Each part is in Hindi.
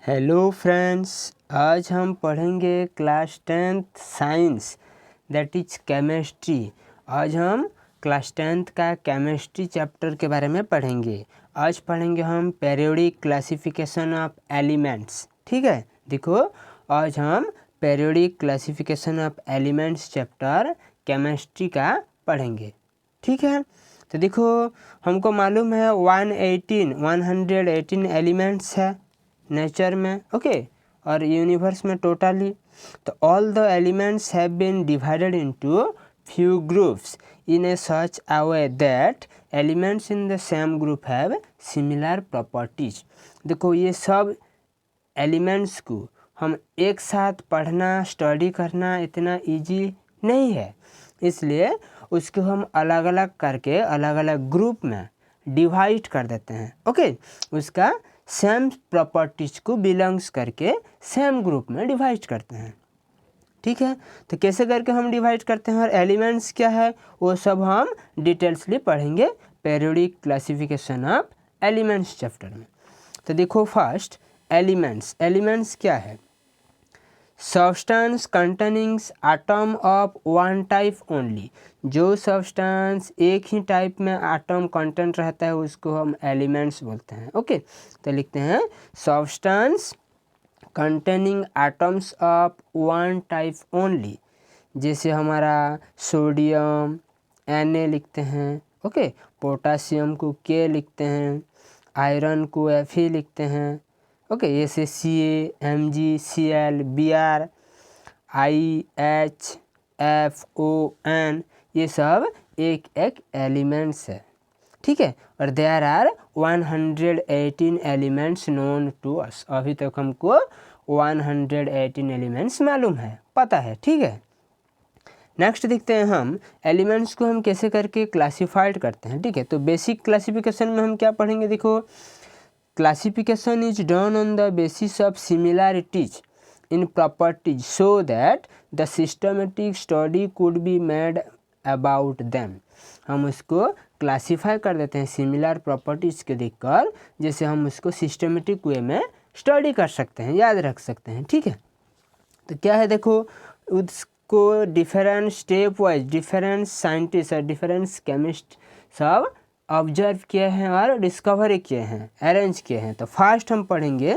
हेलो फ्रेंड्स, आज हम पढ़ेंगे class 10th science that is chemistry. आज हम क्लास 10th का केमिस्ट्री चैप्टर के बारे में पढ़ेंगे। आज पढ़ेंगे हम पीरियोडिक क्लासिफिकेशन ऑफ एलिमेंट्स। ठीक है, देखो आज हम periodic classification of elements chapter chemistry का पढ़ेंगे। ठीक है, तो देखो हमको मालूम है 118 एलिमेंट्स है नेचर में, ओके, और यूनिवर्स में टोटली। तो all the elements have been divided into few groups in a such a way that elements in the same group have similar properties. देखो ये सब एलिमेंट्स को हम एक साथ पढ़ना स्टडी करना इतना इजी नहीं है, इसलिए उसको हम अलग अलग करके अलग अलग ग्रुप में डिवाइड कर देते हैं। ओके, उसका सेम प्रॉपर्टीज को बिलोंग्स करके सेम ग्रुप में डिवाइड करते हैं। ठीक है, तो कैसे करके हम डिवाइड करते हैं और एलिमेंट्स क्या है वो सब हम डिटेल्सली पढ़ेंगे periodic classification of elements chapter में। तो देखो फर्स्ट एलिमेंट्स क्या है? Substance containing atom of one type only. जो सब्सटेंस एक ही टाइप में एटम कंटेंट रहता है उसको हम एलिमेंट्स बोलते हैं। ओके, तो लिखते हैं substance containing atoms of one type only. जैसे हमारा सोडियम Na लिखते हैं, ओके, पोटासियम को K लिखते हैं, आयरन को Fe लिखते हैं, ओके, जैसे Ca, Mg, Cl, Br, I, H, F, O, N, ये सब एक एक एलिमेंट्स है। ठीक है, और there are 118 elements known to us. अभी तक हमको 118 एलिमेंट्स मालूम है, पता है। ठीक है, नेक्स्ट देखते हैं हम एलिमेंट्स को हम कैसे करके क्लासिफाइड करते हैं। ठीक है, तो बेसिक क्लासिफिकेशन में हम क्या पढ़ेंगे? देखो, classification is done on the basis of similarities in properties so that the systematic study could be made about them। हम उसको क्लासीफाई कर देते हैं सिमिलर प्रॉपर्टीज़ के देखकर, जैसे हम उसको सिस्टमेटिक वे में स्टडी कर सकते हैं, याद रख सकते हैं। ठीक है, तो क्या है देखो, उसको different step wise different scientist और डिफरेंट केमिस्ट सब ऑब्जर्व किए हैं और डिस्कवरी किए हैं, अरेंज किए हैं। तो फर्स्ट हम पढ़ेंगे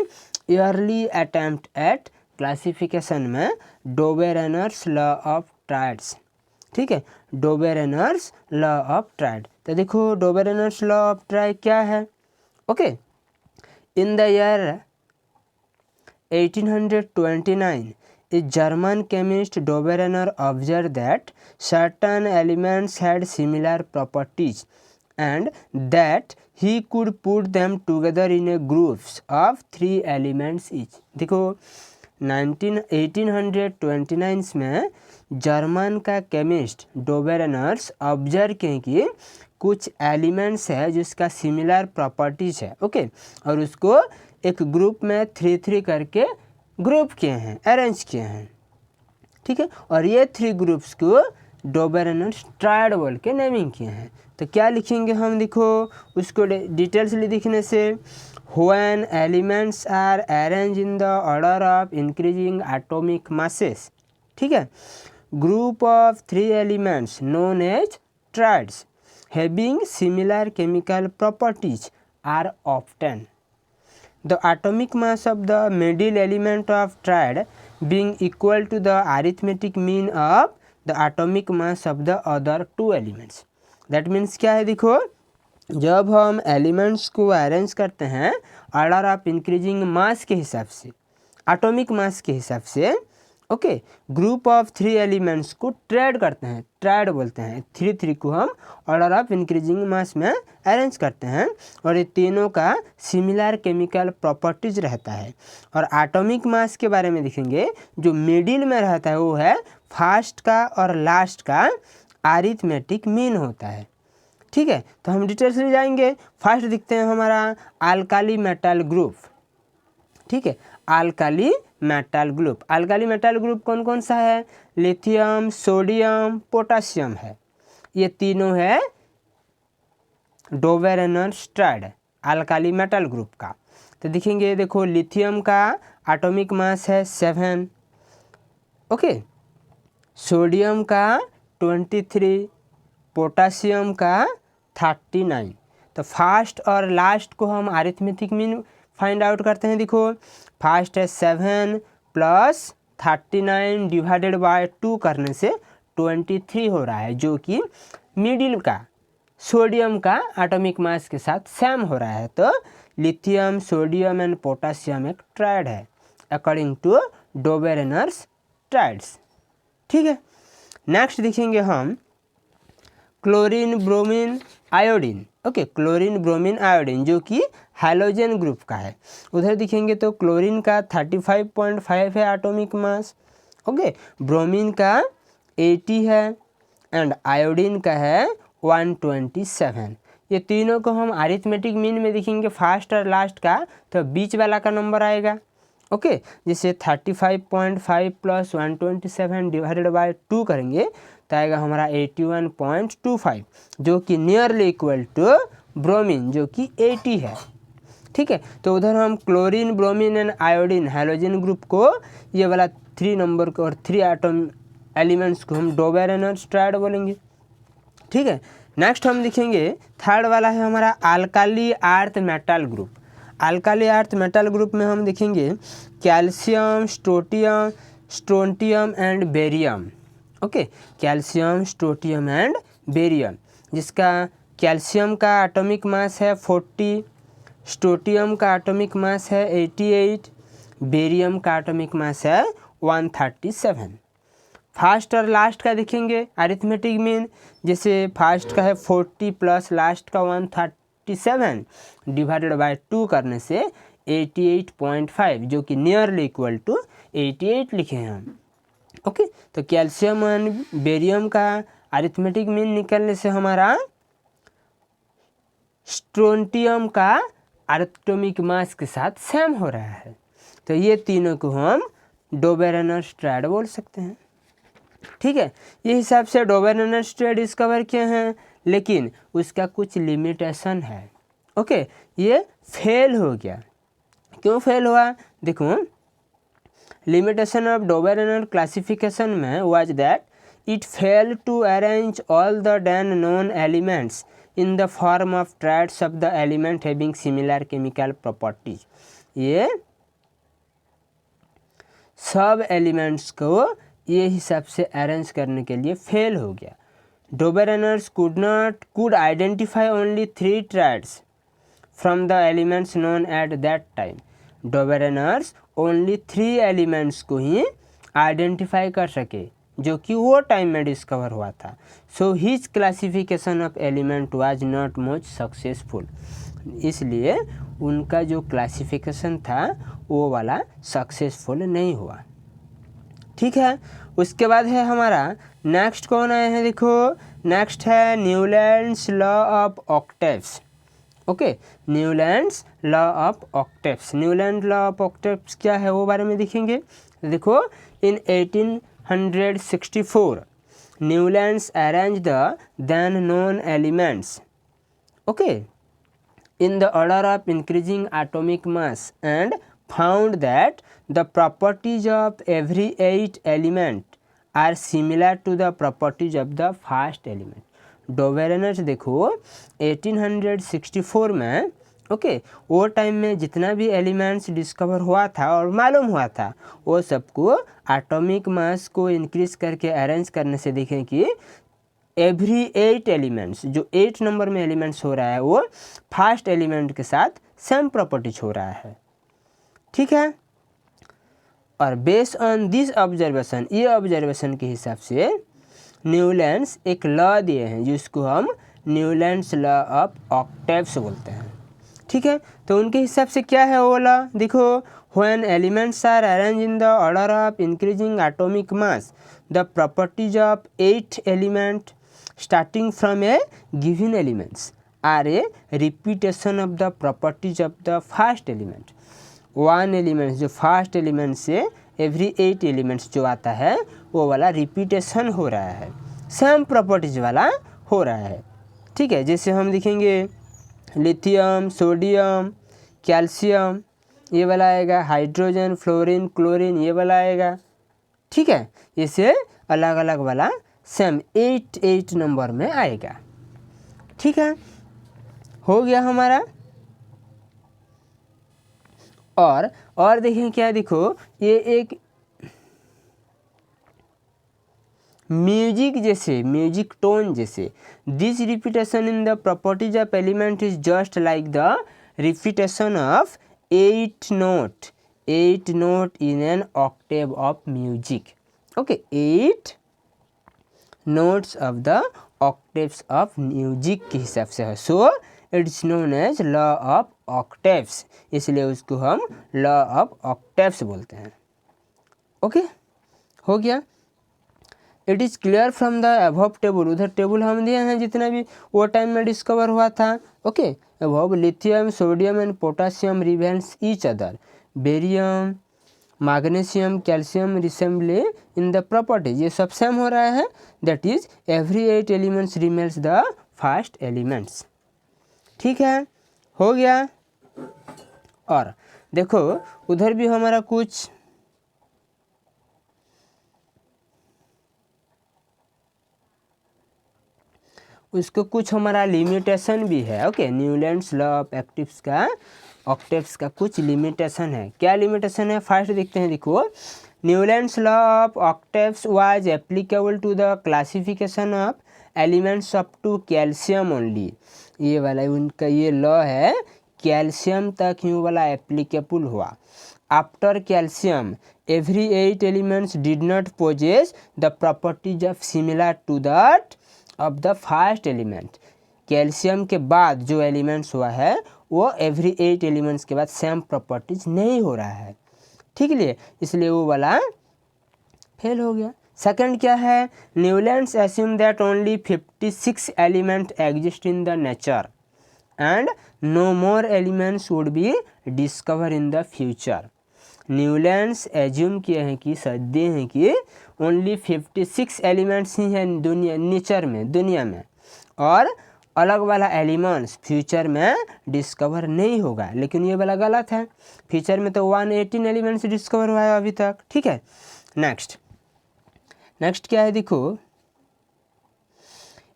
ईयरली अटेम्प्ट एट क्लासिफिकेशन में डोबेरेनर्स लॉ ऑफ ट्रायड्स। ठीक है, डोबेरेनर्स लॉ ऑफ ट्रायड। तो देखो डोबेरेनर्स लॉ ऑफ ट्रायड क्या है? Okay, in the year 1829 a German chemist Doberener observed that certain elements had similar properties and that he could put them together in a groups of 3 elements each। देखो 1829 में जर्मन का केमिस्ट डोबेरेनर्स ऑब्जर्व किए कि कुछ एलिमेंट्स है जिसका सिमिलर प्रॉपर्टीज है, ओके, और उसको एक ग्रुप में 3 करके ग्रुप किए हैं, अरेंज किए हैं। ठीक है, और ये 3 ग्रुप्स को डोबेरेनर्स ट्रायड बोल के नेमिंग किए हैं। तो क्या लिखेंगे हम? देखो उसको डिटेल्सली लिखने से when elements are arrange in the order of increasing atomic masses, ठीक है, group of 3 elements known as triads having similar chemical properties are obtained. The atomic mass of the middle element of triad being equal to the arithmetic mean of the atomic mass of the other 2 elements। That means क्या है? देखो जब हम एलिमेंट्स को अरेंज करते हैं ऑर्डर ऑफ इंक्रीजिंग मास के हिसाब से, एटॉमिक मास के हिसाब से, ओके, ग्रुप ऑफ 3 एलिमेंट्स को ट्रेड करते हैं, ट्रायड बोलते हैं। 3 को हम ऑर्डर ऑफ इंक्रीजिंग मास में अरेंज करते हैं और ये तीनों का सिमिलर केमिकल प्रॉपर्टीज रहता है। और एटॉमिक मास के बारे में देखेंगे, जो मिडिल में रहता है वो है फर्स्ट का और लास्ट का अरिथमेटिक मीन होता है। ठीक है, तो हम डिटेल्स ले जाएंगे। फर्स्ट दिखते हैं हमारा अल्काली मेटल ग्रुप। ठीक है, alkali metal group. Alkali metal group कौन कौन सा है? लिथियम, सोडियम, पोटासियम है। ये तीनों है डोबेरेनर्स ट्रायड अल्काली मेटल ग्रुप का। तो दिखेंगे, देखो लिथियम का एटॉमिक मास है 7, ओके, सोडियम का 23, पोटासियम का 39। तो फास्ट और लास्ट को हम अरिथमेटिक मीन फाइंड आउट करते हैं। देखो फास्ट है 7 + 39 डिवाइडेड बाय 2 करने से 23 हो रहा है, जो कि मिडिल का सोडियम का एटॉमिक मास के साथ सेम हो रहा है। तो लिथियम, सोडियम एंड पोटासियम एक ट्रायड है अकॉर्डिंग टू डोबेरेनर्स ट्रायड्स। ठीक है, नेक्स्ट देखेंगे हम chlorine, bromine, iodine. Okay, chlorine, bromine, iodine जो कि हैलोजन ग्रुप का है। उधर दिखेंगे तो क्लोरीन का 35.5 है एटॉमिक मास, ओके, ब्रोमीन का 80 है एंड आयोडीन का है 127। ये तीनों को हम अरिथमेटिक मीन में देखेंगे फास्ट और लास्ट का, तो बीच वाला का नंबर आएगा। ओके, जैसे 35.5 + 127 डिवाइडेड बाय 2 करेंगे तो आएगा हमारा 81.25, जो कि नियरली इक्वल टू ब्रोमीन जो कि 80 है। ठीक है, तो उधर हम chlorine, bromine and iodine halogen group को, ये वाला 3 नंबर को और 3 एटम एलिमेंट्स को हम डोबेरेनर्स ट्रायड बोलेंगे। ठीक है, नेक्स्ट हम देखेंगे थर्ड वाला है हमारा alkali earth metal group. Alkali earth metal group में हम देखेंगे calcium, strontium and barium. Okay, calcium, strontium and barium, जिसका कैल्शियम का एटॉमिक मास है 40, स्ट्रोंटियम का एटॉमिक मास है 88, बेरियम का एटॉमिक मास है 137। फास्ट और लास्ट का देखेंगे अरिथमेटिक मीन, जैसे फास्ट का है 40 + लास्ट का 137 डिवाइडेड बाय 2 करने से 88.5, जो कि नियरली इक्वल टू 88 लिखे हैं हम। ओके, तो कैल्शियम एंड बेरियम का अरिथमेटिक मीन निकलने से हमारा स्ट्रोंटियम का एटॉमिक मास के साथ सेम हो रहा है। तो ये तीनों को हम डोबेरेनर्स ट्रायड बोल सकते हैं। ठीक है, ये हिसाब से डोबेरेनर्स ट्रायड डिस्कवर किए हैं, लेकिन उसका कुछ लिमिटेशन है। ओके, ये फेल हो गया। क्यों फेल हुआ? देखो, लिमिटेशन ऑफ डोबेरेनर क्लासिफिकेशन में was that it fail to arrange all the then known elements in the form of triads of the element having similar chemical properties. ये सब एलिमेंट्स को ये हिसाब से अरेंज करने के लिए फेल हो गया। डोबेरेनर्स could identify only 3 triads from the elements known at that time। Dobereiner's only 3 elements को ही आइडेंटिफाई कर सके जो कि वो टाइम में डिस्कवर हुआ था। So his classification of element was not much successful. इसलिए उनका जो क्लासिफिकेशन था वो वाला सक्सेसफुल नहीं हुआ। ठीक है, उसके बाद है हमारा नेक्स्ट कौन आए हैं? देखो, नेक्स्ट है Newlands law of octaves. Okay, Newlands law of octaves. Newland law of octaves क्या है वो बारे में देखेंगे। देखो, in 1864 Newlands arrange the then known elements, okay, in the order of increasing atomic mass and found that the properties of every 8 element are similar to the properties of the first element। डोबेरेनर्स देखो 1864 में, ओके, वो टाइम में जितना भी एलिमेंट्स डिस्कवर हुआ था और मालूम हुआ था वो सबको एटॉमिक मास को इंक्रीज करके अरेंज करने से देखें कि एवरी 8 एलिमेंट्स, जो 8 नंबर में एलिमेंट्स हो रहा है वो फर्स्ट एलिमेंट के साथ सेम प्रॉपर्टीज हो रहा है। ठीक है, और बेस्ड ऑन दिस ऑब्जर्वेशन, ये ऑब्जर्वेशन के हिसाब से न्यूलैंड्स एक लॉ दिए हैं जिसको हम न्यूलैंड्स लॉ ऑफ ऑक्टेव्स बोलते हैं। ठीक है, तो उनके हिसाब से क्या है वो लॉ? देखो, when elements are arrange in the order of increasing atomic mass, the properties of 8 element starting from a given elements are a repetition of the properties of the first element। One elements जो फर्स्ट एलिमेंट से एवरी 8 एलिमेंट्स जो आता है वो वाला रिपीटेशन हो रहा है, सेम प्रॉपर्टीज वाला हो रहा है। ठीक है, जैसे हम देखेंगे लिथियम, सोडियम, कैल्शियम, ये वाला आएगा, हाइड्रोजन, फ्लोरीन, क्लोरीन ये वाला आएगा, ठीक है। इसे अलग अलग वाला सेम 8 नंबर में आएगा, ठीक है। हो गया हमारा। और देखें क्या, देखो ये एक म्यूजिक जैसे, म्यूजिक टोन जैसे, this repetition in the properties of element is just like the repetition of 8 note in an octave of music. Okay, 8 notes of the octaves of music के हिसाब से है, so it's known as law of octaves, इसलिए उसको हम लॉ ऑफ ऑक्टेव्स बोलते हैं। ओके, हो गया। It is clear from the above table, उधर टेबल हम दिए हैं जितना भी वो टाइम में डिस्कवर हुआ था। Okay, above lithium, sodium and potassium रिवेल्स each other, barium, magnesium, calcium resemble in the properties, ये सब सेम हो रहा है, that is every 8 elements resembles the first elements, ठीक है। हो गया। और देखो उधर भी हमारा कुछ उसको कुछ हमारा लिमिटेशन भी है। Okay, Newlands law of actives का, ऑक्टेव्स का कुछ लिमिटेशन है। क्या लिमिटेशन है, फर्स्ट देखते हैं। देखो, Newlands law of octaves was applicable to the classification of elements up to calcium only, ये वाला उनका ये लॉ है, कैल्शियम तक ही वाला एप्लीकेबल हुआ। After calcium every 8 elements did not possess the properties of similar to that of the first element. Calcium के बाद जो एलिमेंट्स हुआ है वो एवरी 8 एलिमेंट्स के बाद सेम प्रॉपर्टीज नहीं हो रहा है, ठीक है, इसलिए वो वाला फेल हो गया। सेकंड क्या है, Newlands assume that only 56 element exist in the nature and no more elements would be discover in the future. Newlands assume किए हैं कि सदे हैं कि ओनली 56 एलिमेंट्स ही हैं दुनिया, नेचर में, दुनिया में, और अलग वाला एलिमेंट्स फ्यूचर में डिस्कवर नहीं होगा। लेकिन ये वाला गलत है, फ्यूचर में तो 118 एलिमेंट्स डिस्कवर हुआ है अभी तक, ठीक है। नेक्स्ट क्या है, देखो,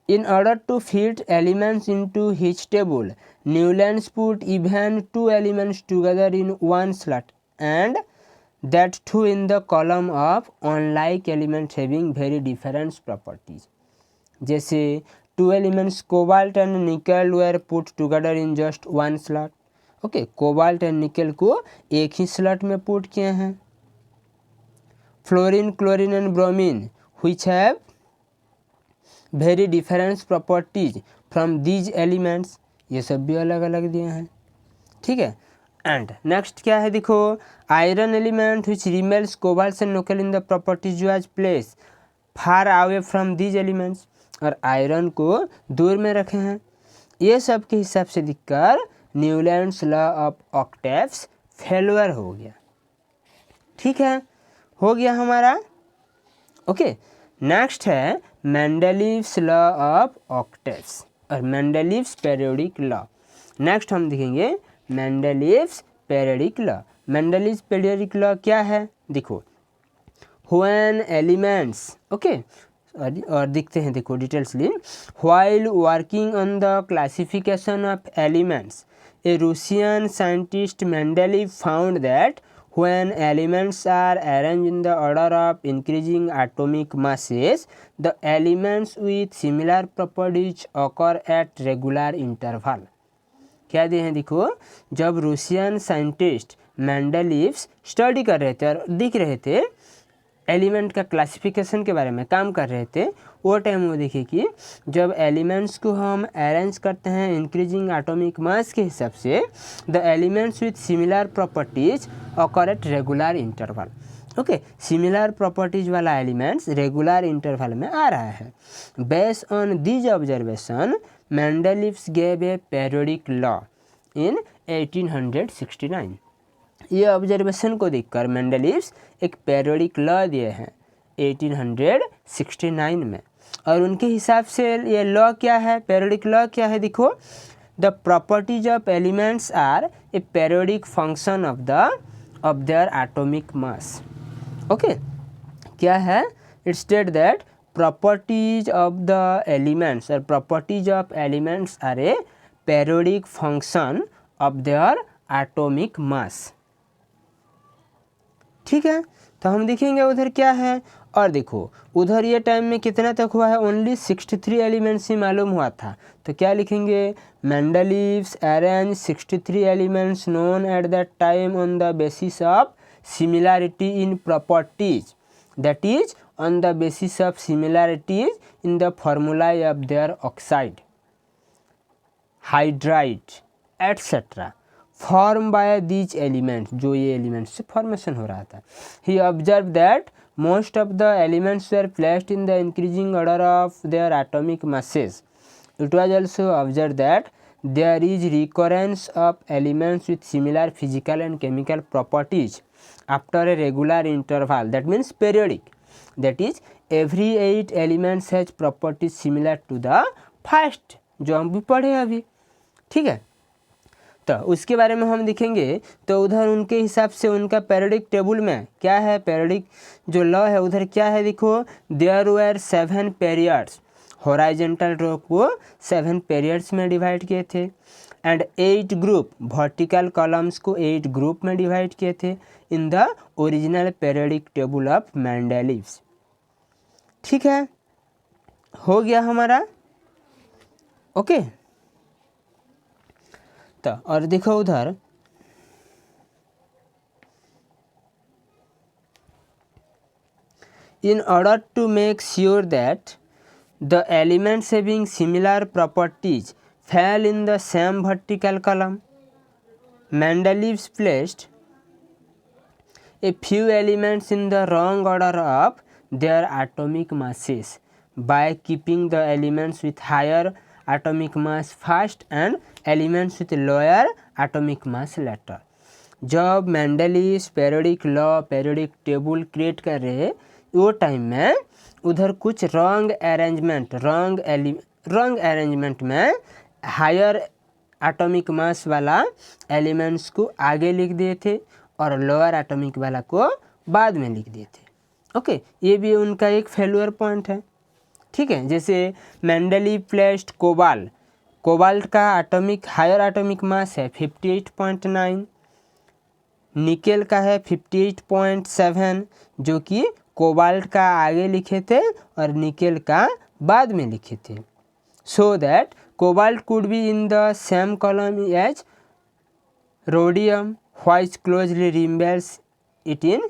in order to fit elements into which table Newlands put even 2 elements together in one slot and that too in the column of unlike elements having very different properties। जैसे 2 elements cobalt and nickel were put together in just one slot। Okay, cobalt and निकल को एक ही स्लॉट में पुट किए हैं। Fluorine, chlorine and bromine which have very different properties from these elements, ये सब भी अलग अलग दिए हैं, ठीक है। एंड नेक्स्ट क्या है, देखो, iron element which resembles cobalt and nickel in the properties was place far away from these elements, और आयरन को दूर में रखे हैं। ये सब के हिसाब से दिखकर Newlands law of octaves failure हो गया, ठीक है। हो गया हमारा। ओके, नेक्स्ट है मेंडलीव्स लॉ ऑफ ऑक्टेव्स और मेंडलीव्स पीरियोडिक लॉ। नेक्स्ट हम देखेंगे Mendeleev's periodic law. Mendeleev's periodic law क्या है, देखो, व्हेन एलिमेंट्स, ओके, और देखते हैं, देखो detailedly, while working on the classification of elements a Russian scientist Mendeleev found that when elements are arranged in the order of increasing atomic masses, the elements with similar properties occur at regular interval। क्या दिए हैं, देखो, जब रूसियन साइंटिस्ट मेंडलीव्स स्टडी कर रहे थे और दिख रहे थे, एलिमेंट का क्लासिफिकेशन के बारे में काम कर रहे थे, वो टाइम वो देखिए कि जब एलिमेंट्स को हम अरेंज करते हैं इंक्रीजिंग एटॉमिक मास के हिसाब से, the elements with similar properties occur at regular interval. Okay, similar properties वाला एलिमेंट्स रेगुलर इंटरवल में आ रहा है। Based on this observation Mendeleev's gave a periodic law in 1869। ये ऑब्जर्वेशन को देखकर मेंडलीव्स एक पीरियोडिक लॉ दिए हैं 1869 में, और उनके हिसाब से ये लॉ क्या है, पीरियोडिक लॉ क्या है, देखो, the properties of elements are a periodic function of their atomic mass. Okay, क्या है? It state that properties of the elements or properties of elements are a periodic function of their atomic mass। ठीक है, तो हम देखेंगे उधर क्या है। और देखो उधर ये टाइम में कितना तक हुआ है, ओनली 63 एलिमेंट्स ही मालूम हुआ था। तो क्या लिखेंगे? Mendeleev's arrange 63 elements known at that time on the basis of similarity in properties, that is on the basis of similarities in the formulae of their oxide, hydride etc. formed by these elements, जो ये एलिमेंट्स से फॉर्मेशन हो रहा था। He observed that most of the elements were placed in the increasing order of their atomic masses. It was also observed that there is recurrence of elements with similar physical and chemical properties after a regular interval, that means periodic, that is every 8 elements has properties similar to the first, जो हम भी पढ़े अभी। ठीक है, तो उसके बारे में हम देखेंगे। तो उधर उनके हिसाब से उनका पेरियोडिक टेबल में क्या है, पेरियोडिक जो लॉ है उधर क्या है, देखो देयर वर 7 पीरियड्स, हॉराइजेंटल रो को 7 पीरियड्स में डिवाइड किए थे एंड 8 ग्रुप, वर्टिकल कॉलम्स को 8 ग्रुप में डिवाइड किए थे in the original periodic table of Mendeleev's. ठीक है, हो गया हमारा। ओके, तो और देखो उधर in order to make sure that the elements having similar properties fell in the same vertical column, Mendeleev placed a few elements in the wrong order of their atomic masses by keeping the elements with higher atomic mass first and elements with lower atomic mass later। जब Mendeleev periodic law, periodic table create कर रहे वो टाइम में उधर कुछ रॉन्ग अरेंजमेंट में हायर एटॉमिक मास वाला एलिमेंट्स को आगे लिख दिए थे और लोअर एटॉमिक वाला को बाद में लिख दिए थे। ओके, ये भी उनका एक फेल्यूर पॉइंट है। ठीक है, जैसे मेंडलीव प्लेस्ड कोबाल्ट का हायर एटॉमिक मास है 58.9, निकेल का है 58.7, जो कि कोबाल्ट का आगे लिखे थे और निकेल का बाद में लिखे थे, so that cobalt could be in the same column as rhodium which closely resembles it in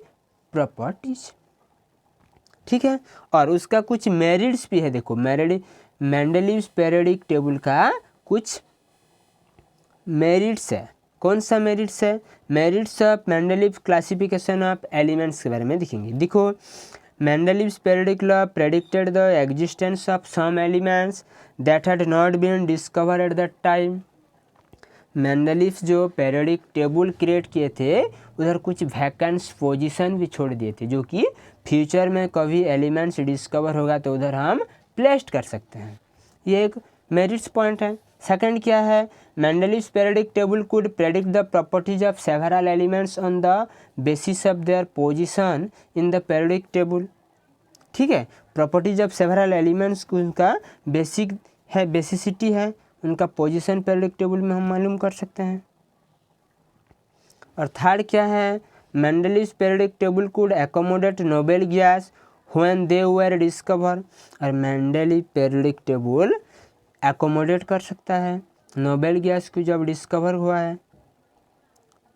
properties. ठीक है, और उसका कुछ मेरिट्स भी है। देखो मेंडलीव पेरियोडिक टेबल का कुछ मेरिट्स है। कौन सा मेरिट्स है? Merits of Mendeleev classification of elements के बारे में देखेंगे। देखो Mendeleev periodic law predicted the existence of some elements that had not been discovered at that time. Mendeleev जो पेरियोडिक टेबल क्रिएट किए थे उधर कुछ वैकेंट पोजीशन भी छोड़ दिए थे, जो कि फ्यूचर में कभी एलिमेंट्स डिस्कवर होगा तो उधर हम प्लेस्ड कर सकते हैं। ये एक मेरिट्स पॉइंट है। सेकंड क्या है? Mendeleev periodic table could predict the properties of several elements on the basis of their position in the periodic table. ठीक है, प्रॉपर्टीज ऑफ सेवरल एलिमेंट्स उनका बेसिसिटी है, उनका पोजीशन पेरियोडिक टेबल में हम मालूम कर सकते हैं। और थर्ड क्या है? Mendeleev periodic table could accommodate noble gas when they were discover. और मेंडलीव पेरियोडिक टेबल एकोमोडेट कर सकता है नोबेल गैस को जब डिस्कवर हुआ है।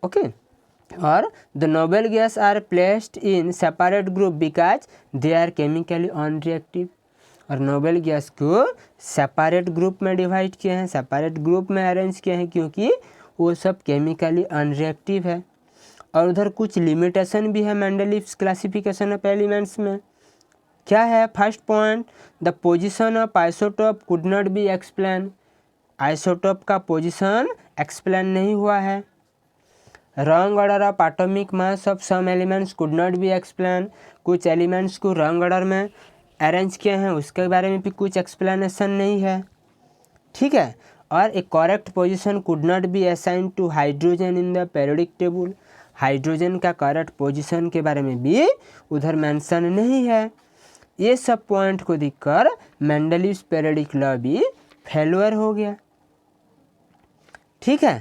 ओके, और the noble gas are placed in separate group because they are chemically unreactive. और नोबेल गैस को सेपरेट ग्रुप में डिवाइड किए हैं, सेपरेट ग्रुप में अरेंज किए हैं, क्योंकि वो सब केमिकली अनरिएक्टिव है। और उधर कुछ लिमिटेशन भी है मेंडलीव क्लासिफिकेशन ऑफ एलिमेंट्स में। क्या है? First point, the position of isotope could not be explain. Isotope का पोजीशन एक्सप्लेन नहीं हुआ है। Wrong order of atomic mass of some elements could not be explain. कुछ एलिमेंट्स को रॉन्ग ऑर्डर में अरेंज किए हैं, उसके बारे में भी कुछ एक्सप्लेनेशन नहीं है। ठीक है, और a correct position could not be assign to hydrogen in the periodic table. Hydrogen का करेक्ट पोजीशन के बारे में भी उधर मेंशन नहीं है। ये सब पॉइंट को देखकर मेंडलीव्स पीरियोडिक लॉ भी फेल्योर हो गया। ठीक है।